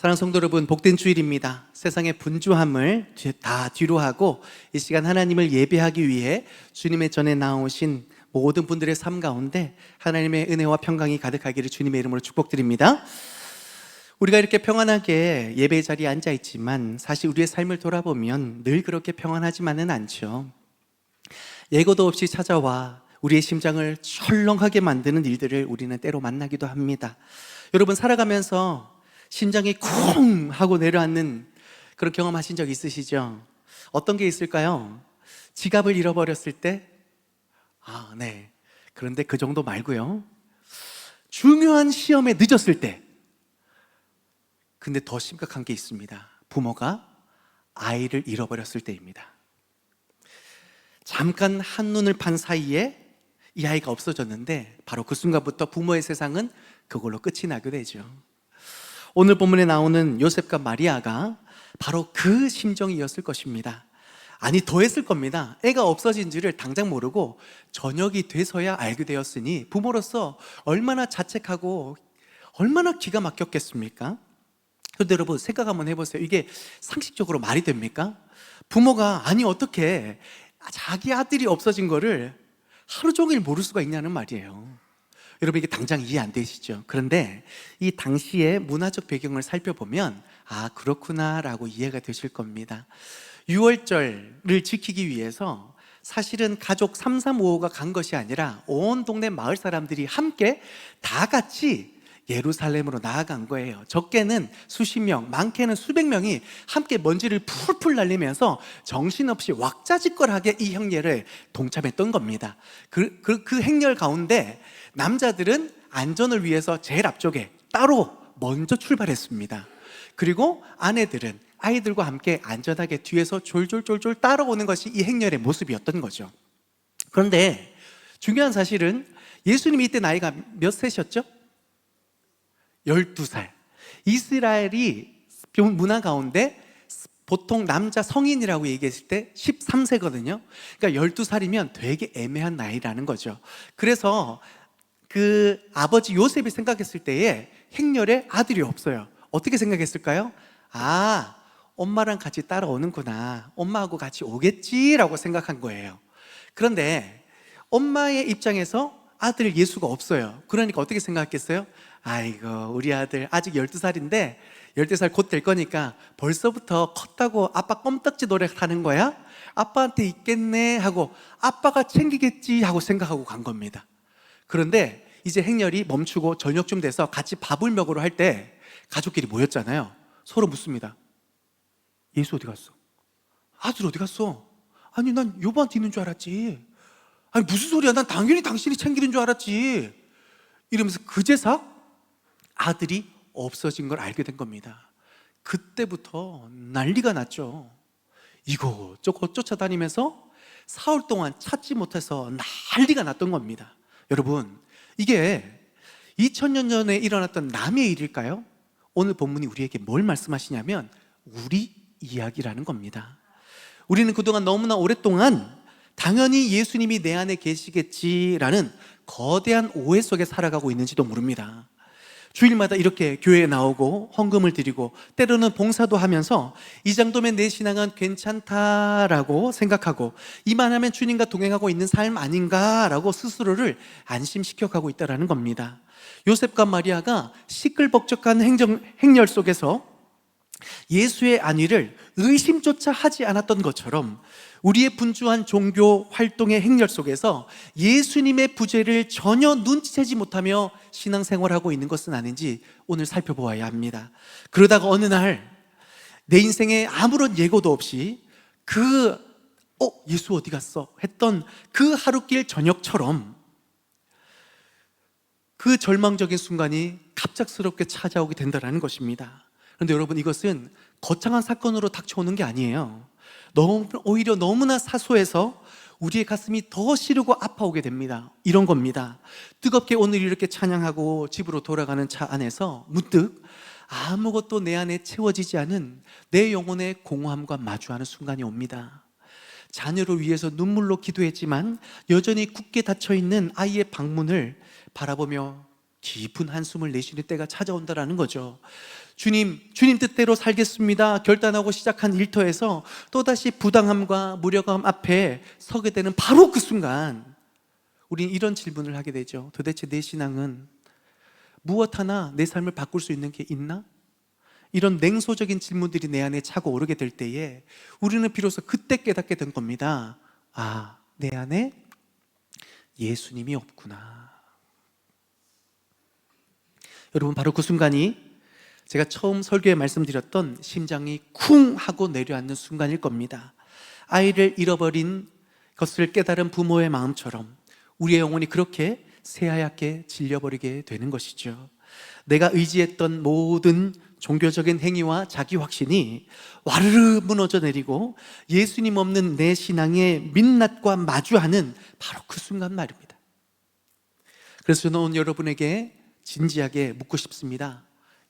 사랑하는 성도 여러분, 복된 주일입니다. 세상의 분주함을 다 뒤로 하고 이 시간 하나님을 예배하기 위해 주님의 전에 나오신 모든 분들의 삶 가운데 하나님의 은혜와 평강이 가득하기를 주님의 이름으로 축복드립니다. 우리가 이렇게 평안하게 예배 자리에 앉아 있지만 사실 우리의 삶을 돌아보면 늘 그렇게 평안하지만은 않죠. 예고도 없이 찾아와 우리의 심장을 철렁하게 만드는 일들을 우리는 때로 만나기도 합니다. 여러분, 살아가면서 심장이 쿵 하고 내려앉는 그런 경험하신 적 있으시죠? 어떤 게 있을까요? 지갑을 잃어버렸을 때? 네. 그런데 그 정도 말고요. 중요한 시험에 늦었을 때. 근데 더 심각한 게 있습니다. 부모가 아이를 잃어버렸을 때입니다. 잠깐 한눈을 판 사이에 이 아이가 없어졌는데 바로 그 순간부터 부모의 세상은 그걸로 끝이 나게 되죠. 오늘 본문에 나오는 요셉과 마리아가 바로 그 심정이었을 것입니다. 아니, 더 했을 겁니다. 애가 없어진지를 당장 모르고 저녁이 돼서야 알게 되었으니 부모로서 얼마나 자책하고 얼마나 기가 막혔겠습니까? 그런데 여러분, 생각 한번 해보세요. 이게 상식적으로 말이 됩니까? 부모가 아니 어떻게 자기 아들이 없어진 거를 하루 종일 모를 수가 있냐는 말이에요. 여러분, 이게 당장 이해 안 되시죠? 그런데 이 당시의 문화적 배경을 살펴보면 그렇구나 라고 이해가 되실 겁니다. 6월절을 지키기 위해서 사실은 가족 3, 3, 5호가 간 것이 아니라 온 동네 마을 사람들이 함께 다 같이 예루살렘으로 나아간 거예요. 적게는 수십 명, 많게는 수백 명이 함께 먼지를 풀풀 날리면서 정신없이 왁자지껄하게 이 행렬에 동참했던 겁니다. 그 행렬 가운데 남자들은 안전을 위해서 제일 앞쪽에 따로 먼저 출발했습니다. 그리고 아내들은 아이들과 함께 안전하게 뒤에서 졸졸졸졸 따라오는 것이 이 행렬의 모습이었던 거죠. 그런데 중요한 사실은 예수님이 이때 나이가 몇 세셨죠? 12살. 이스라엘이 문화 가운데 보통 남자 성인이라고 얘기했을 때 13세거든요. 그러니까 12살이면 되게 애매한 나이라는 거죠. 그래서 그 아버지 요셉이 생각했을 때에 행렬에 아들이 없어요. 어떻게 생각했을까요? 엄마랑 같이 따라오는구나, 엄마하고 같이 오겠지라고 생각한 거예요. 그런데 엄마의 입장에서 아들 예수가 없어요. 그러니까 어떻게 생각했겠어요? 아이고, 우리 아들 아직 12살인데 12살 곧 될 거니까 벌써부터 컸다고 아빠 껌딱지 노래 하는 거야? 아빠한테 있겠네 하고 아빠가 챙기겠지 하고 생각하고 간 겁니다. 그런데 이제 행렬이 멈추고 저녁쯤 돼서 같이 밥을 먹으러 할 때 가족끼리 모였잖아요. 서로 묻습니다. 예수 어디 갔어? 아들 어디 갔어? 아니, 난 여보한테 있는 줄 알았지. 아니, 무슨 소리야? 난 당연히 당신이 챙기는 줄 알았지. 이러면서 그제서 아들이 없어진 걸 알게 된 겁니다. 그때부터 난리가 났죠. 이곳저곳 쫓아다니면서 사흘 동안 찾지 못해서 난리가 났던 겁니다. 여러분, 이게 2000년 전에 일어났던 남의 일일까요? 오늘 본문이 우리에게 뭘 말씀하시냐면 우리 이야기라는 겁니다. 우리는 그동안 너무나 오랫동안 당연히 예수님이 내 안에 계시겠지라는 거대한 오해 속에 살아가고 있는지도 모릅니다. 주일마다 이렇게 교회에 나오고 헌금을 드리고 때로는 봉사도 하면서 이 정도면 내 신앙은 괜찮다라고 생각하고 이만하면 주님과 동행하고 있는 삶 아닌가라고 스스로를 안심시켜가고 있다는 겁니다. 요셉과 마리아가 시끌벅적한 행렬 속에서 예수의 안위를 의심조차 하지 않았던 것처럼 우리의 분주한 종교 활동의 행렬 속에서 예수님의 부재를 전혀 눈치채지 못하며 신앙생활하고 있는 것은 아닌지 오늘 살펴보아야 합니다. 그러다가 어느 날 내 인생에 아무런 예고도 없이 예수 어디 갔어? 했던 그 하루길 저녁처럼 그 절망적인 순간이 갑작스럽게 찾아오게 된다는 것입니다. 그런데 여러분, 이것은 거창한 사건으로 닥쳐오는 게 아니에요. 오히려 너무나 사소해서 우리의 가슴이 더 시르고 아파오게 됩니다. 이런 겁니다. 뜨겁게 오늘 이렇게 찬양하고 집으로 돌아가는 차 안에서 문득 아무것도 내 안에 채워지지 않은 내 영혼의 공허함과 마주하는 순간이 옵니다. 자녀를 위해서 눈물로 기도했지만 여전히 굳게 닫혀있는 아이의 방문을 바라보며 깊은 한숨을 내쉬는 때가 찾아온다는 거죠. 주님 뜻대로 살겠습니다 결단하고 시작한 일터에서 또다시 부당함과 무력함 앞에 서게 되는 바로 그 순간 우리는 이런 질문을 하게 되죠. 도대체 내 신앙은 무엇 하나 내 삶을 바꿀 수 있는 게 있나? 이런 냉소적인 질문들이 내 안에 차고 오르게 될 때에 우리는 비로소 그때 깨닫게 된 겁니다. 아, 내 안에 예수님이 없구나. 여러분, 바로 그 순간이 제가 처음 설교에 말씀드렸던 심장이 쿵 하고 내려앉는 순간일 겁니다. 아이를 잃어버린 것을 깨달은 부모의 마음처럼 우리의 영혼이 그렇게 새하얗게 질려버리게 되는 것이죠. 내가 의지했던 모든 종교적인 행위와 자기 확신이 와르르 무너져 내리고 예수님 없는 내 신앙의 민낯과 마주하는 바로 그 순간 말입니다. 그래서 저는 오늘 여러분에게 진지하게 묻고 싶습니다.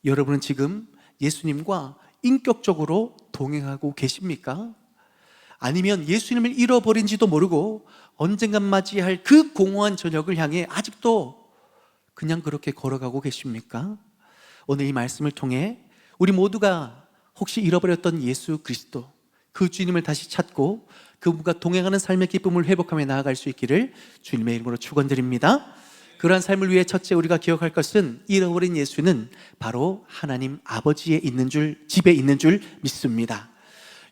여러분은 지금 예수님과 인격적으로 동행하고 계십니까? 아니면 예수님을 잃어버린지도 모르고 언젠간 맞이할 그 공허한 저녁을 향해 아직도 그냥 그렇게 걸어가고 계십니까? 오늘 이 말씀을 통해 우리 모두가 혹시 잃어버렸던 예수 그리스도, 그 주님을 다시 찾고 그분과 동행하는 삶의 기쁨을 회복하며 나아갈 수 있기를 주님의 이름으로 축원드립니다. 그러한 삶을 위해 첫째 우리가 기억할 것은 잃어버린 예수는 바로 하나님 아버지에 있는 줄, 집에 있는 줄 믿습니다.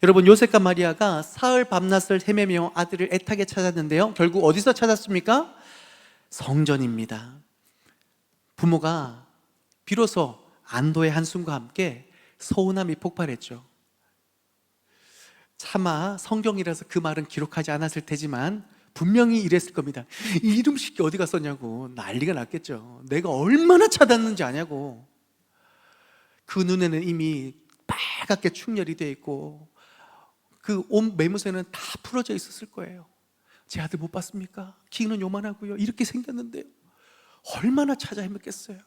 여러분, 요셉과 마리아가 사흘 밤낮을 헤매며 아들을 애타게 찾았는데요, 결국 어디서 찾았습니까? 성전입니다. 부모가 비로소 안도의 한숨과 함께 서운함이 폭발했죠. 차마 성경이라서 그 말은 기록하지 않았을 테지만 분명히 이랬을 겁니다. 이 이름 쉽게 어디 갔었냐고 난리가 났겠죠. 내가 얼마나 찾았는지 아냐고. 그 눈에는 이미 빨갛게 충혈이 되어 있고 그 옷 매무새는 다 풀어져 있었을 거예요. 제 아들 못 봤습니까? 키는 요만하고요, 이렇게 생겼는데요. 얼마나 찾아 헤맸겠어요.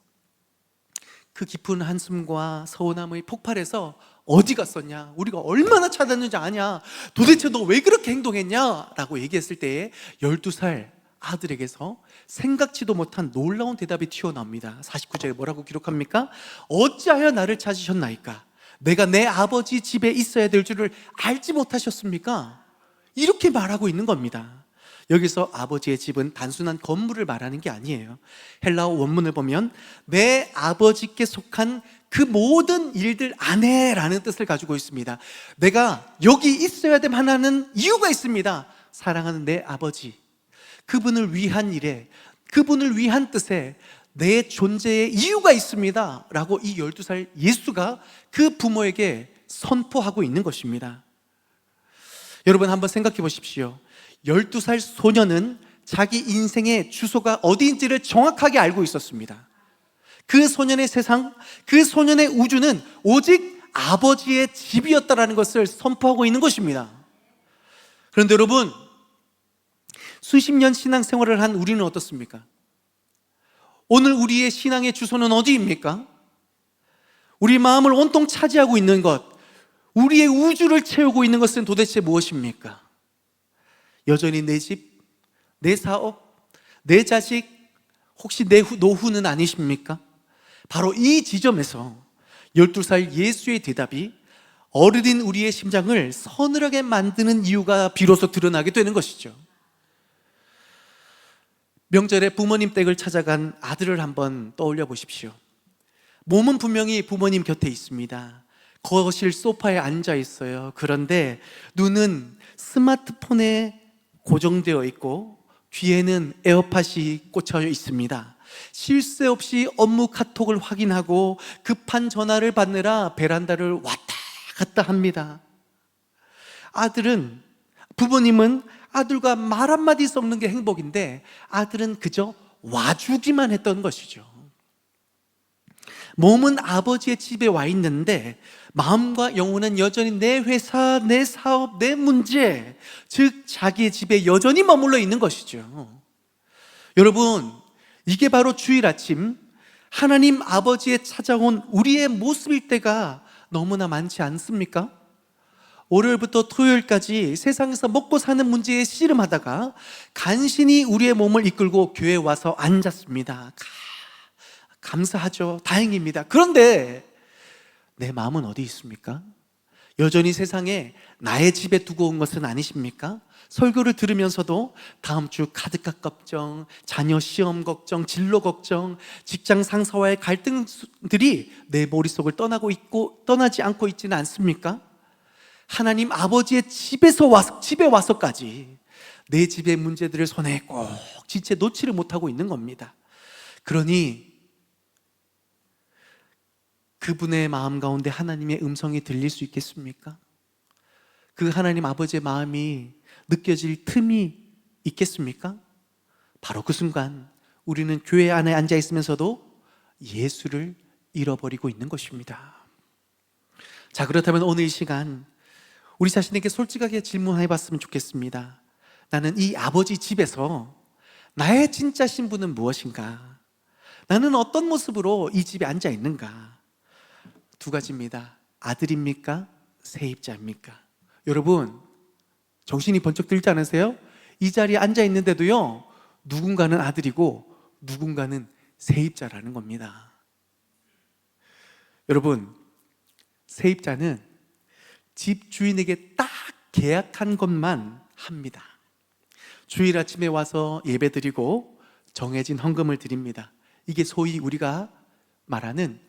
그 깊은 한숨과 서운함의 폭발에서 어디 갔었냐, 우리가 얼마나 찾았는지 아냐, 도대체 너 왜 그렇게 행동했냐 라고 얘기했을 때에 12살 아들에게서 생각지도 못한 놀라운 대답이 튀어나옵니다. 49절에 뭐라고 기록합니까? 어찌하여 나를 찾으셨나이까? 내가 내 아버지 집에 있어야 될 줄을 알지 못하셨습니까? 이렇게 말하고 있는 겁니다. 여기서 아버지의 집은 단순한 건물을 말하는 게 아니에요. 헬라어 원문을 보면 내 아버지께 속한 그 모든 일들 안에라는 뜻을 가지고 있습니다. 내가 여기 있어야 됨 하나는 이유가 있습니다. 사랑하는 내 아버지, 그분을 위한 일에, 그분을 위한 뜻에 내 존재의 이유가 있습니다 라고 이 12살 예수가 그 부모에게 선포하고 있는 것입니다. 여러분, 한번 생각해 보십시오. 12살 소년은 자기 인생의 주소가 어디인지를 정확하게 알고 있었습니다. 그 소년의 세상, 그 소년의 우주는 오직 아버지의 집이었다라는 것을 선포하고 있는 것입니다. 그런데 여러분, 수십 년 신앙생활을 한 우리는 어떻습니까? 오늘 우리의 신앙의 주소는 어디입니까? 우리 마음을 온통 차지하고 있는 것, 우리의 우주를 채우고 있는 것은 도대체 무엇입니까? 여전히 내 집, 내 사업, 내 자식, 혹시 내 노후는 아니십니까? 바로 이 지점에서 12살 예수의 대답이 어른인 우리의 심장을 서늘하게 만드는 이유가 비로소 드러나게 되는 것이죠. 명절에 부모님 댁을 찾아간 아들을 한번 떠올려 보십시오. 몸은 분명히 부모님 곁에 있습니다. 거실 소파에 앉아 있어요. 그런데 눈은 스마트폰에 고정되어 있고 귀에는 에어팟이 꽂혀 있습니다. 쉴 새 없이 업무 카톡을 확인하고 급한 전화를 받느라 베란다를 왔다 갔다 합니다. 부모님은 아들과 말 한마디 섞는 게 행복인데 아들은 그저 와주기만 했던 것이죠. 몸은 아버지의 집에 와 있는데 마음과 영혼은 여전히 내 회사, 내 사업, 내 문제, 즉 자기의 집에 여전히 머물러 있는 것이죠. 여러분, 이게 바로 주일 아침 하나님 아버지에 찾아온 우리의 모습일 때가 너무나 많지 않습니까? 월요일부터 토요일까지 세상에서 먹고 사는 문제에 씨름하다가 간신히 우리의 몸을 이끌고 교회에 와서 앉았습니다. 감사하죠. 다행입니다. 그런데 내 마음은 어디 있습니까? 여전히 세상에 나의 집에 두고 온 것은 아니십니까? 설교를 들으면서도 다음 주 카드값 걱정, 자녀 시험 걱정, 진로 걱정, 직장 상사와의 갈등들이 내 머릿속을 떠나지 않고 있지는 않습니까? 하나님 아버지의 집에 와서까지 내 집의 문제들을 손에 꼭 지체 놓지를 못하고 있는 겁니다. 그러니 그분의 마음 가운데 하나님의 음성이 들릴 수 있겠습니까? 그 하나님 아버지의 마음이 느껴질 틈이 있겠습니까? 바로 그 순간 우리는 교회 안에 앉아 있으면서도 예수를 잃어버리고 있는 것입니다. 자, 그렇다면 오늘 이 시간 우리 자신에게 솔직하게 질문해 봤으면 좋겠습니다. 나는 이 아버지 집에서 나의 진짜 신분은 무엇인가? 나는 어떤 모습으로 이 집에 앉아 있는가? 두 가지입니다. 아들입니까? 세입자입니까? 여러분, 정신이 번쩍 들지 않으세요? 이 자리에 앉아 있는데도요, 누군가는 아들이고 누군가는 세입자라는 겁니다. 여러분, 세입자는 집 주인에게 딱 계약한 것만 합니다. 주일 아침에 와서 예배드리고 정해진 헌금을 드립니다. 이게 소위 우리가 말하는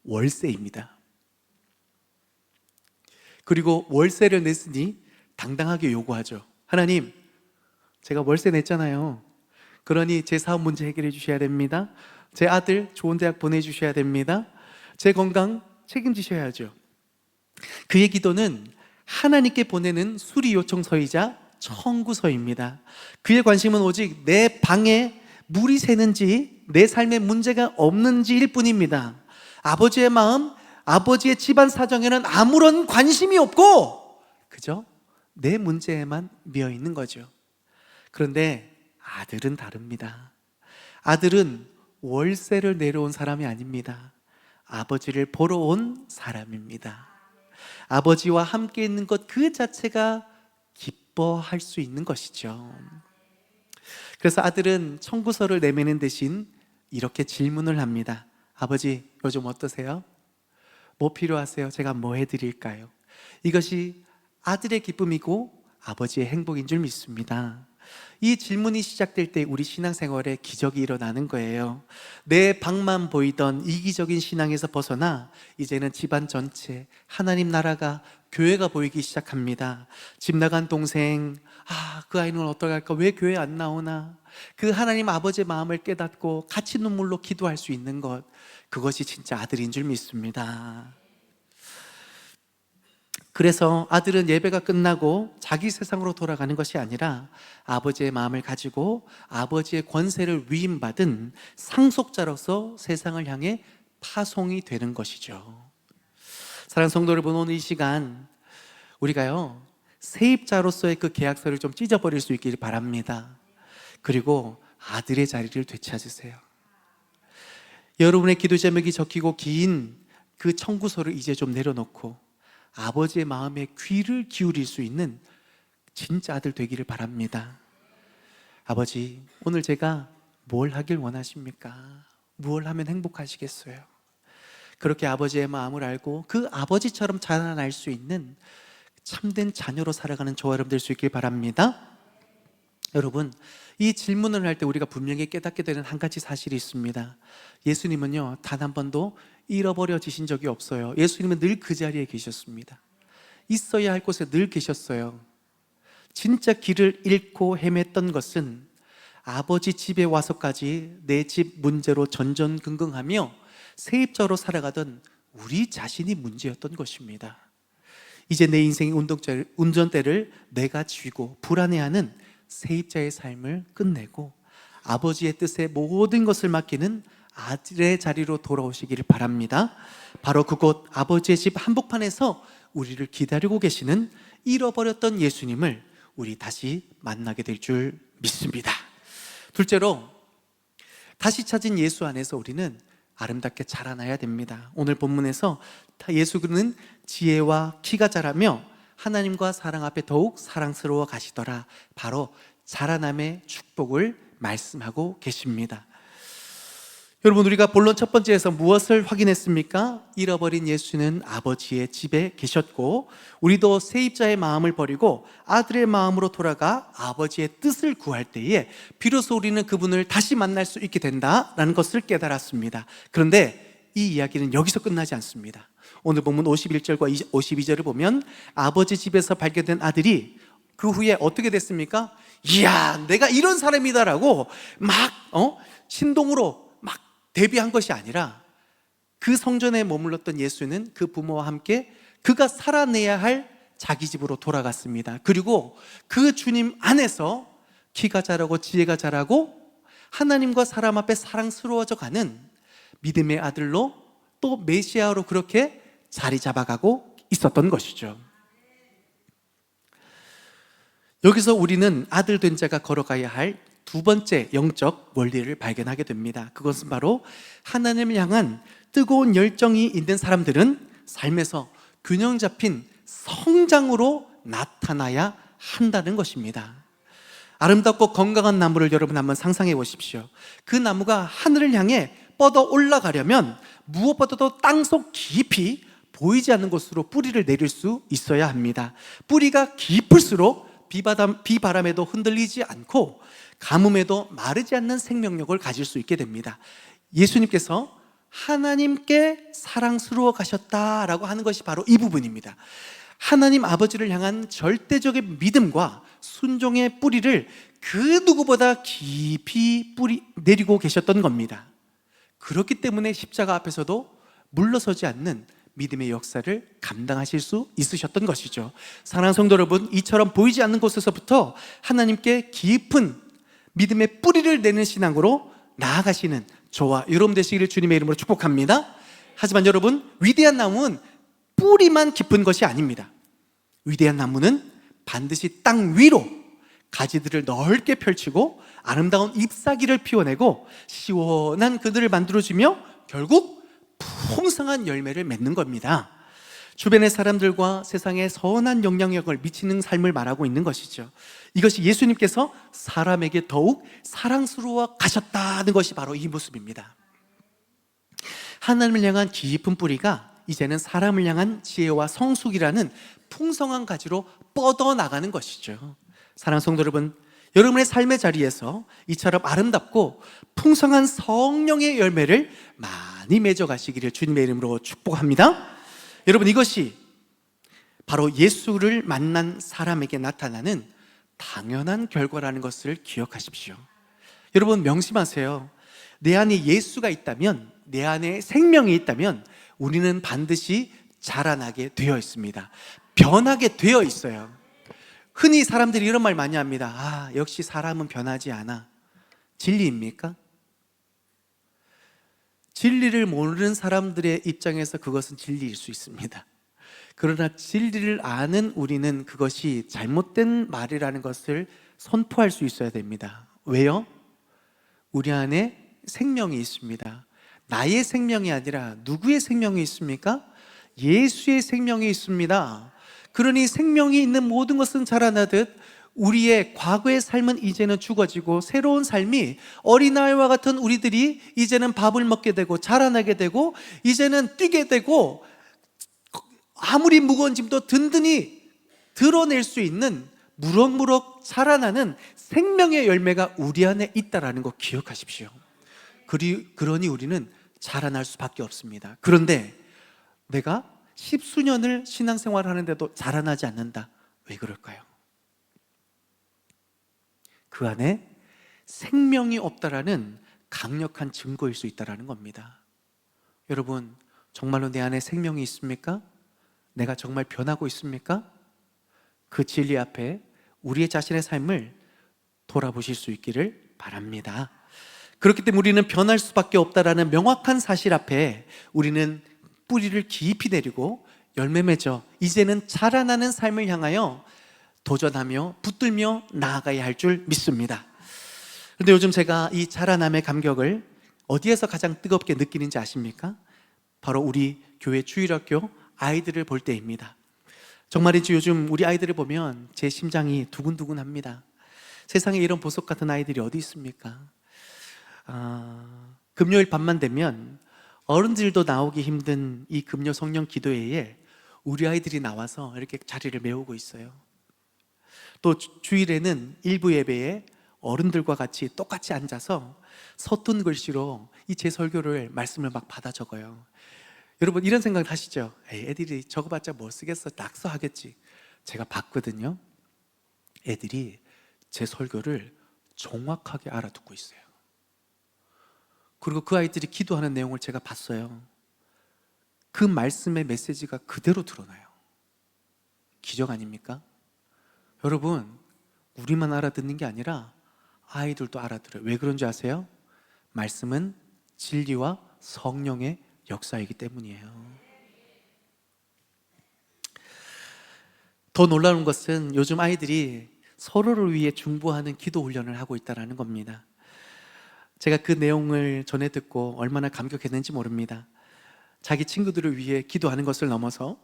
월세입니다. 그리고 월세를 냈으니 당당하게 요구하죠. 하나님, 제가 월세 냈잖아요. 그러니 제 사업 문제 해결해 주셔야 됩니다. 제 아들 좋은 대학 보내주셔야 됩니다. 제 건강 책임지셔야죠. 그의 기도는 하나님께 보내는 수리 요청서이자 청구서입니다. 그의 관심은 오직 내 방에 물이 새는지 내 삶에 문제가 없는지일 뿐입니다. 아버지의 마음, 아버지의 집안 사정에는 아무런 관심이 없고 그저 내 문제에만 미어 있는 거죠. 그런데 아들은 다릅니다. 아들은 월세를 내려온 사람이 아닙니다. 아버지를 보러 온 사람입니다. 아버지와 함께 있는 것 그 자체가 기뻐할 수 있는 것이죠. 그래서 아들은 청구서를 내미는 대신 이렇게 질문을 합니다. 아버지, 요즘 어떠세요? 뭐 필요하세요? 제가 뭐 해드릴까요? 이것이 아들의 기쁨이고 아버지의 행복인 줄 믿습니다. 이 질문이 시작될 때 우리 신앙생활에 기적이 일어나는 거예요. 내 방만 보이던 이기적인 신앙에서 벗어나 이제는 집안 전체, 하나님 나라가, 교회가 보이기 시작합니다. 집 나간 동생, 그 아이는 어떡할까? 왜 교회 안 나오나? 그 하나님 아버지의 마음을 깨닫고 같이 눈물로 기도할 수 있는 것, 그것이 진짜 아들인 줄 믿습니다. 그래서 아들은 예배가 끝나고 자기 세상으로 돌아가는 것이 아니라 아버지의 마음을 가지고 아버지의 권세를 위임받은 상속자로서 세상을 향해 파송이 되는 것이죠. 사랑하는 성도 여러분, 오늘 이 시간 우리가요, 세입자로서의 그 계약서를 좀 찢어버릴 수 있기를 바랍니다. 그리고 아들의 자리를 되찾으세요. 여러분의 기도 제목이 적히고 긴 그 청구서를 이제 좀 내려놓고 아버지의 마음에 귀를 기울일 수 있는 진짜 아들 되기를 바랍니다. 아버지, 오늘 제가 뭘 하길 원하십니까? 무엇을 하면 행복하시겠어요? 그렇게 아버지의 마음을 알고 그 아버지처럼 자라날 수 있는 참된 자녀로 살아가는 저와 여러분 될 수 있길 바랍니다. 여러분, 이 질문을 할 때 우리가 분명히 깨닫게 되는 한 가지 사실이 있습니다. 예수님은요, 단 한 번도 잃어버려지신 적이 없어요. 예수님은 늘 그 자리에 계셨습니다. 있어야 할 곳에 늘 계셨어요. 진짜 길을 잃고 헤맸던 것은 아버지 집에 와서까지 내 집 문제로 전전긍긍하며 세입자로 살아가던 우리 자신이 문제였던 것입니다. 이제 내 인생의 운전대를 내가 쥐고 불안해하는 세입자의 삶을 끝내고 아버지의 뜻에 모든 것을 맡기는 아들의 자리로 돌아오시기를 바랍니다. 바로 그곳 아버지의 집 한복판에서 우리를 기다리고 계시는 잃어버렸던 예수님을 우리 다시 만나게 될 줄 믿습니다. 둘째로, 다시 찾은 예수 안에서 우리는 아름답게 자라나야 됩니다. 오늘 본문에서 예수는 지혜와 키가 자라며 하나님과 사랑 앞에 더욱 사랑스러워 가시더라, 바로 자라남의 축복을 말씀하고 계십니다. 여러분, 우리가 본론 첫 번째에서 무엇을 확인했습니까? 잃어버린 예수는 아버지의 집에 계셨고, 우리도 세입자의 마음을 버리고 아들의 마음으로 돌아가 아버지의 뜻을 구할 때에 비로소 우리는 그분을 다시 만날 수 있게 된다라는 것을 깨달았습니다. 그런데 이 이야기는 여기서 끝나지 않습니다. 오늘 본문 51절과 52절을 보면 아버지 집에서 발견된 아들이 그 후에 어떻게 됐습니까? 이야, 내가 이런 사람이다라고 막 신동으로 막 데뷔한 것이 아니라, 그 성전에 머물렀던 예수는 그 부모와 함께 그가 살아내야 할 자기 집으로 돌아갔습니다. 그리고 그 주님 안에서 키가 자라고 지혜가 자라고 하나님과 사람 앞에 사랑스러워져 가는 믿음의 아들로, 또 메시아로 그렇게 자리 잡아가고 있었던 것이죠. 여기서 우리는 아들 된 자가 걸어가야 할 두 번째 영적 원리를 발견하게 됩니다. 그것은 바로 하나님을 향한 뜨거운 열정이 있는 사람들은 삶에서 균형 잡힌 성장으로 나타나야 한다는 것입니다. 아름답고 건강한 나무를 여러분 한번 상상해 보십시오. 그 나무가 하늘을 향해 뻗어 올라가려면 무엇보다도 땅속 깊이 보이지 않는 곳으로 뿌리를 내릴 수 있어야 합니다. 뿌리가 깊을수록 비바람에도 흔들리지 않고 가뭄에도 마르지 않는 생명력을 가질 수 있게 됩니다. 예수님께서 하나님께 사랑스러워 가셨다라고 하는 것이 바로 이 부분입니다. 하나님 아버지를 향한 절대적인 믿음과 순종의 뿌리를 그 누구보다 깊이 내리고 계셨던 겁니다. 그렇기 때문에 십자가 앞에서도 물러서지 않는 믿음의 역사를 감당하실 수 있으셨던 것이죠. 사랑하는 성도 여러분, 이처럼 보이지 않는 곳에서부터 하나님께 깊은 믿음의 뿌리를 내는 신앙으로 나아가시는 저와 여러분 되시기를 주님의 이름으로 축복합니다. 하지만 여러분, 위대한 나무는 뿌리만 깊은 것이 아닙니다. 위대한 나무는 반드시 땅 위로 가지들을 넓게 펼치고 아름다운 잎사귀를 피워내고 시원한 그늘을 만들어주며 결국 풍성한 열매를 맺는 겁니다. 주변의 사람들과 세상에 선한 영향력을 미치는 삶을 말하고 있는 것이죠. 이것이 예수님께서 사람에게 더욱 사랑스러워 가셨다는 것이 바로 이 모습입니다. 하나님을 향한 깊은 뿌리가 이제는 사람을 향한 지혜와 성숙이라는 풍성한 가지로 뻗어나가는 것이죠. 사랑하는 성도 여러분, 여러분의 삶의 자리에서 이처럼 아름답고 풍성한 성령의 열매를 많이 맺어가시기를 주님의 이름으로 축복합니다. 여러분, 이것이 바로 예수를 만난 사람에게 나타나는 당연한 결과라는 것을 기억하십시오. 여러분, 명심하세요. 내 안에 예수가 있다면, 내 안에 생명이 있다면 우리는 반드시 자라나게 되어 있습니다. 변하게 되어 있어요. 흔히 사람들이 이런 말 많이 합니다. 역시 사람은 변하지 않아. 진리입니까? 진리를 모르는 사람들의 입장에서 그것은 진리일 수 있습니다. 그러나 진리를 아는 우리는 그것이 잘못된 말이라는 것을 선포할 수 있어야 됩니다. 왜요? 우리 안에 생명이 있습니다. 나의 생명이 아니라 누구의 생명이 있습니까? 예수의 생명이 있습니다. 그러니 생명이 있는 모든 것은 자라나듯 우리의 과거의 삶은 이제는 죽어지고 새로운 삶이 어린아이와 같은 우리들이 이제는 밥을 먹게 되고 자라나게 되고 이제는 뛰게 되고 아무리 무거운 짐도 든든히 드러낼 수 있는 무럭무럭 자라나는 생명의 열매가 우리 안에 있다는 거 기억하십시오. 그러니 우리는 자라날 수밖에 없습니다. 그런데 내가 십수년을 신앙생활을 하는데도 자라나지 않는다. 왜 그럴까요? 그 안에 생명이 없다라는 강력한 증거일 수 있다는 겁니다. 여러분, 정말로 내 안에 생명이 있습니까? 내가 정말 변하고 있습니까? 그 진리 앞에 우리의 자신의 삶을 돌아보실 수 있기를 바랍니다. 그렇기 때문에 우리는 변할 수밖에 없다라는 명확한 사실 앞에 우리는 뿌리를 깊이 내리고 열매 맺어 이제는 자라나는 삶을 향하여 도전하며 붙들며 나아가야 할 줄 믿습니다. 그런데 요즘 제가 이 자라남의 감격을 어디에서 가장 뜨겁게 느끼는지 아십니까? 바로 우리 교회 주일학교 아이들을 볼 때입니다. 정말이지 요즘 우리 아이들을 보면 제 심장이 두근두근합니다. 세상에 이런 보석 같은 아이들이 어디 있습니까? 금요일 밤만 되면 어른들도 나오기 힘든 이 금요 성령 기도회에 우리 아이들이 나와서 이렇게 자리를 메우고 있어요. 또 주일에는 일부 예배에 어른들과 같이 똑같이 앉아서 서툰 글씨로 이 제 설교를 말씀을 막 받아 적어요. 여러분 이런 생각 하시죠? 에이, 애들이 적어봤자 뭐 쓰겠어, 낙서하겠지. 제가 봤거든요. 애들이 제 설교를 정확하게 알아듣고 있어요. 그리고 그 아이들이 기도하는 내용을 제가 봤어요. 그 말씀의 메시지가 그대로 드러나요. 기적 아닙니까? 여러분, 우리만 알아듣는 게 아니라 아이들도 알아들어요. 왜 그런지 아세요? 말씀은 진리와 성령의 역사이기 때문이에요. 더 놀라운 것은 요즘 아이들이 서로를 위해 중보하는 기도 훈련을 하고 있다는 겁니다. 제가 그 내용을 전해 듣고 얼마나 감격했는지 모릅니다. 자기 친구들을 위해 기도하는 것을 넘어서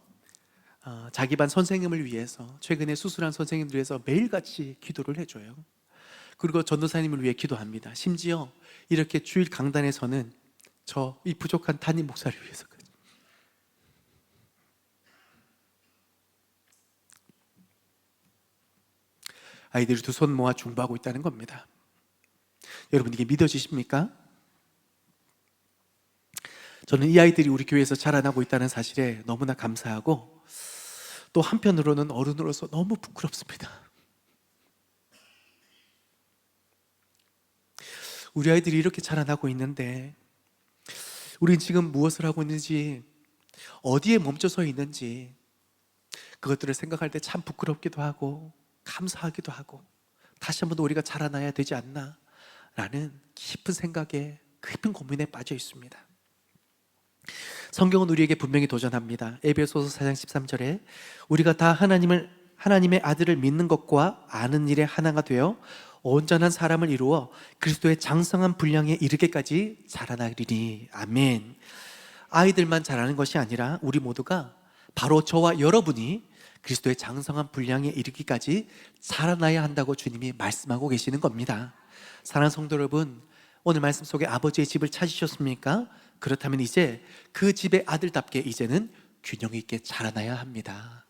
자기 반 선생님을 위해서, 최근에 수술한 선생님을 위해서 매일같이 기도를 해줘요. 그리고 전도사님을 위해 기도합니다. 심지어 이렇게 주일 강단에서는 저 이 부족한 담임 목사를 위해서까지. 아이들이 두 손 모아 중보하고 있다는 겁니다. 여러분 이게 믿어지십니까? 저는 이 아이들이 우리 교회에서 자라나고 있다는 사실에 너무나 감사하고, 또 한편으로는 어른으로서 너무 부끄럽습니다. 우리 아이들이 이렇게 자라나고 있는데 우린 지금 무엇을 하고 있는지, 어디에 멈춰서 있는지, 그것들을 생각할 때 참 부끄럽기도 하고 감사하기도 하고, 다시 한번 우리가 자라나야 되지 않나 라는 깊은 생각에, 깊은 고민에 빠져 있습니다. 성경은 우리에게 분명히 도전합니다. 에베소서 4장 13절에 우리가 다 하나님의 아들을 믿는 것과 아는 일에 하나가 되어 온전한 사람을 이루어 그리스도의 장성한 분량에 이르게까지 자라나리니. 아멘. 아이들만 자라는 것이 아니라 우리 모두가, 바로 저와 여러분이 그리스도의 장성한 분량에 이르기까지 자라나야 한다고 주님이 말씀하고 계시는 겁니다. 사랑하는 성도 여러분, 오늘 말씀 속에 아버지의 집을 찾으셨습니까? 그렇다면 이제 그 집의 아들답게 이제는 균형 있게 자라나야 합니다.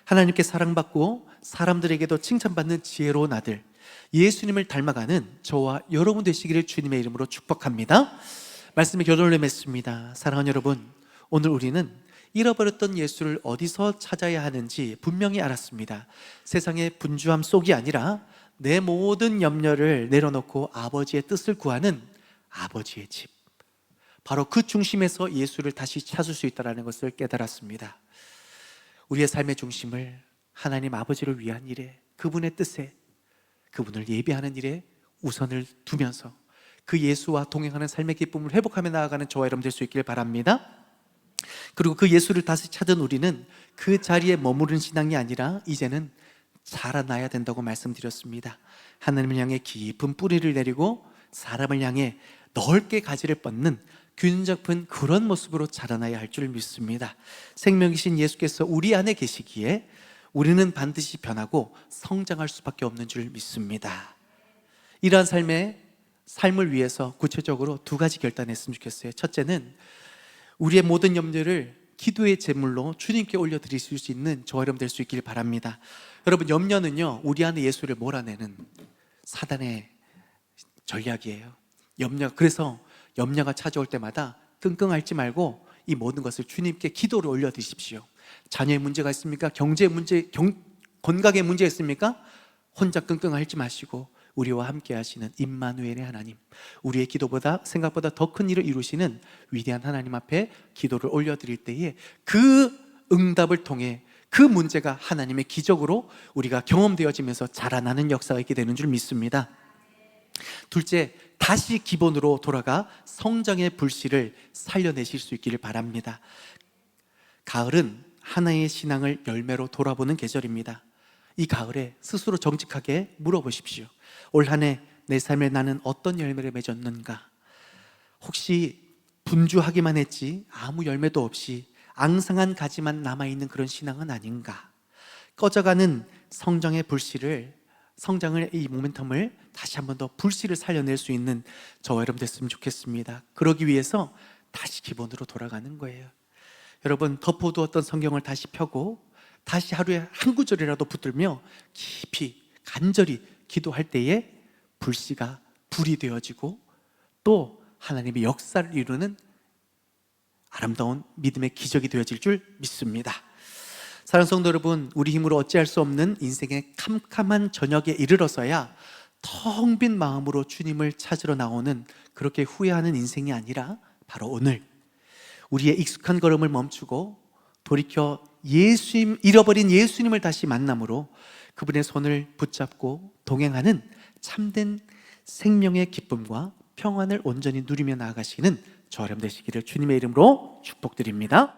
하나님께 사랑받고 사람들에게도 칭찬받는 지혜로운 아들, 예수님을 닮아가는 저와 여러분 되시기를 주님의 이름으로 축복합니다. 말씀의 결론을 맺습니다. 사랑하는 여러분, 오늘 우리는 잃어버렸던 예수를 어디서 찾아야 하는지 분명히 알았습니다. 세상의 분주함 속이 아니라 내 모든 염려를 내려놓고 아버지의 뜻을 구하는 아버지의 집, 바로 그 중심에서 예수를 다시 찾을 수 있다는 것을 깨달았습니다. 우리의 삶의 중심을 하나님 아버지를 위한 일에, 그분의 뜻에, 그분을 예배하는 일에 우선을 두면서 그 예수와 동행하는 삶의 기쁨을 회복하며 나아가는 저와 여러분 될 수 있기를 바랍니다. 그리고 그 예수를 다시 찾은 우리는 그 자리에 머무른 신앙이 아니라 이제는 자라나야 된다고 말씀드렸습니다. 하나님을 향해 깊은 뿌리를 내리고 사람을 향해 넓게 가지를 뻗는 균 잡은 그런 모습으로 자라나야 할 줄 믿습니다. 생명이신 예수께서 우리 안에 계시기에 우리는 반드시 변하고 성장할 수밖에 없는 줄 믿습니다. 이러한 삶을 위해서 구체적으로 두 가지 결단했으면 좋겠어요. 첫째는 우리의 모든 염려를 기도의 제물로 주님께 올려드릴 수 있는 저와 여러분 될 수 있기를 바랍니다. 여러분, 염려는요, 우리 안에 예수를 몰아내는 사단의 전략이에요. 그래서 염려가 찾아올 때마다 끙끙 앓지 말고 이 모든 것을 주님께 기도로 올려드십시오. 자녀의 문제가 있습니까? 경제 문제, 건강의 문제 있습니까? 혼자 끙끙 앓지 마시고 우리와 함께 하시는 임마누엘의 하나님, 우리의 기도보다 생각보다 더 큰 일을 이루시는 위대한 하나님 앞에 기도를 올려드릴 때에 그 응답을 통해 그 문제가 하나님의 기적으로 우리가 경험되어지면서 자라나는 역사가 있게 되는 줄 믿습니다. 둘째, 다시 기본으로 돌아가 성장의 불씨를 살려내실 수 있기를 바랍니다. 가을은 하나의 신앙을 열매로 돌아보는 계절입니다. 이 가을에 스스로 정직하게 물어보십시오. 올 한 해 내 삶에 나는 어떤 열매를 맺었는가? 혹시 분주하기만 했지 아무 열매도 없이 앙상한 가지만 남아있는 그런 신앙은 아닌가? 꺼져가는 성장의 불씨를, 성장을, 이 모멘텀을 다시 한 번 더 불씨를 살려낼 수 있는 저와 여러분 됐으면 좋겠습니다. 그러기 위해서 다시 기본으로 돌아가는 거예요. 여러분, 덮어두었던 성경을 다시 펴고 다시 하루에 한 구절이라도 붙들며 깊이 간절히 기도할 때에 불씨가 불이 되어지고 또 하나님의 역사를 이루는 아름다운 믿음의 기적이 되어질 줄 믿습니다. 사랑하는 성도 여러분, 우리 힘으로 어찌할 수 없는 인생의 캄캄한 저녁에 이르러서야 텅 빈 마음으로 주님을 찾으러 나오는, 그렇게 후회하는 인생이 아니라 바로 오늘 우리의 익숙한 걸음을 멈추고 돌이켜 잃어버린 예수님을 다시 만남으로 그분의 손을 붙잡고 동행하는 참된 생명의 기쁨과 평안을 온전히 누리며 나아가시는 저와 여러분 되시기를 주님의 이름으로 축복드립니다.